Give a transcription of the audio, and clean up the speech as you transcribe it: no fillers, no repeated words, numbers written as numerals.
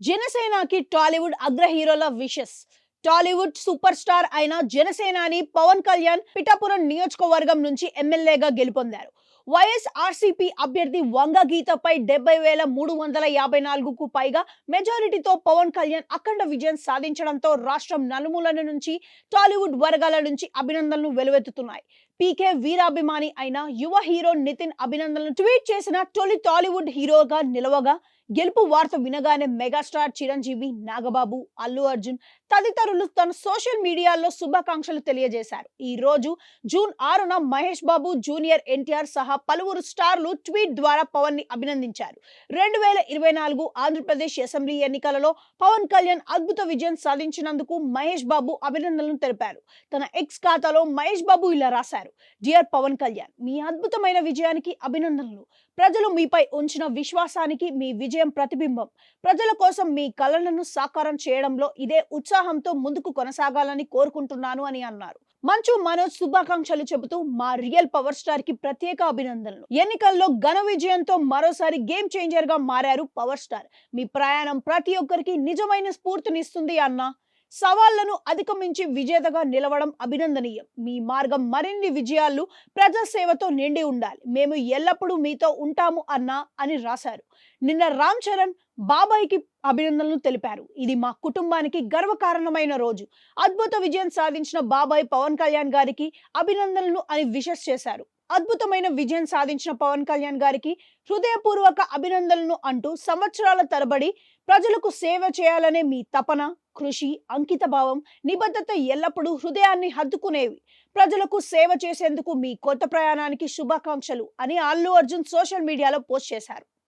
జనసేనకి టాలీవుడ్ అగ్ర హీరోల విషెస్. టాలీవుడ్ సూపర్ స్టార్ అయిన జనసేనాని పవన్ కళ్యాణ్ పిఠాపురం నియోజకవర్గం నుంచి ఎమ్మెల్యేగా గెలుపొందారు. వైఎస్ఆర్సీపీ అభ్యర్థి వంగ గీతపై 70,354కు పైగా మెజారిటీతో పవన్ కళ్యాణ్ అఖండ విజయం సాధించడంతో రాష్ట్రం నలుమూలల నుంచి టాలీవుడ్ వర్గాల నుంచి అభినందనలు వెలువెత్తుతున్నాయి. పీకే వీరాభిమాని అయిన యువ హీరో నితిన్ అభినందనలు ట్వీట్ చేసిన తొలి టాలీవుడ్ హీరోగా నిలవగా, గెలుపు వార్త వినగానే మెగాస్టార్ చిరంజీవి, నాగబాబు, అల్లు అర్జున్ తదితరులు తన సోషల్ మీడియాలో శుభాకాంక్షలు తెలియజేశారు. ఈ రోజు జూన్ 6న మహేష్ బాబు, జూనియర్ ఎన్టీఆర్ సహా పలువురు స్టార్లు ట్వీట్ ద్వారా పవన్ ని అభినందించారు. 2024 ఆంధ్రప్రదేశ్ అసెంబ్లీ ఎన్నికలలో పవన్ కళ్యాణ్ అద్భుత విజయం సాధించినందుకు మహేష్ బాబు అభినందనలు తెలిపారు. తన ఎక్స్ ఖాతాలో మహేష్ బాబు ఇలా రాశారు: డియర్ పవన్ కళ్యాణ్, మీ అద్భుతమైన విజయానికి అభినందనలు. ప్రజలు మీపై ఉంచిన విశ్వాసానికి మీ విజయం ప్రతిబింబం. ప్రజల కోసం మీ కలలను సాకారం చేయడంలో ఇదే ఉత్సాహంతో ముందుకు కొనసాగాలని కోరుకుంటున్నాను అని అన్నారు. మంచు మనోజ్ శుభాకాంక్షలు చెబుతూ, మా రియల్ పవర్ స్టార్ కి ప్రత్యేక అభినందనలు. ఎన్నికల్లో ఘన విజయంతో మరోసారి గేమ్ చేంజర్ గా మారారు పవర్ స్టార్. మీ ప్రయాణం ప్రతి ఒక్కరికి నిజమైన స్ఫూర్తినిస్తుంది అన్నా. సవాళ్లను అధిగమించి విజేతగా నిలవడం అభినందనీయం. మీ మార్గం మరిన్ని విజయాలు, ప్రజాసేవతో నిండి ఉండాలి. మేము ఎల్లప్పుడూ మీతో ఉంటాము అన్నా అని రాశారు. నిన్న రామ్ చరణ్ బాబాయ్కి అభినందనలు తెలిపారు. ఇది మా కుటుంబానికి గర్వకారణమైన రోజు. అద్భుత విజయం సాధించిన బాబాయ్ పవన్ కళ్యాణ్ గారికి అభినందనలు అని విషెస్ చేశారు. అద్భుతమైన విజయం సాధించిన పవన్ కళ్యాణ్ గారికి హృదయపూర్వక అభినందనలు అంటూ, సంవత్సరాల తరబడి ప్రజలకు సేవ చేయాలనే మీ తపన, కృషి, అంకిత భావం, నిబద్ధత ఎల్లప్పుడూ హృదయాన్ని హత్తుకునేవి. ప్రజలకు సేవ చేసేందుకు మీ కొత్త ప్రయాణానికి శుభాకాంక్షలు అని అల్లు అర్జున్ సోషల్ మీడియాలో పోస్ట్ చేశారు.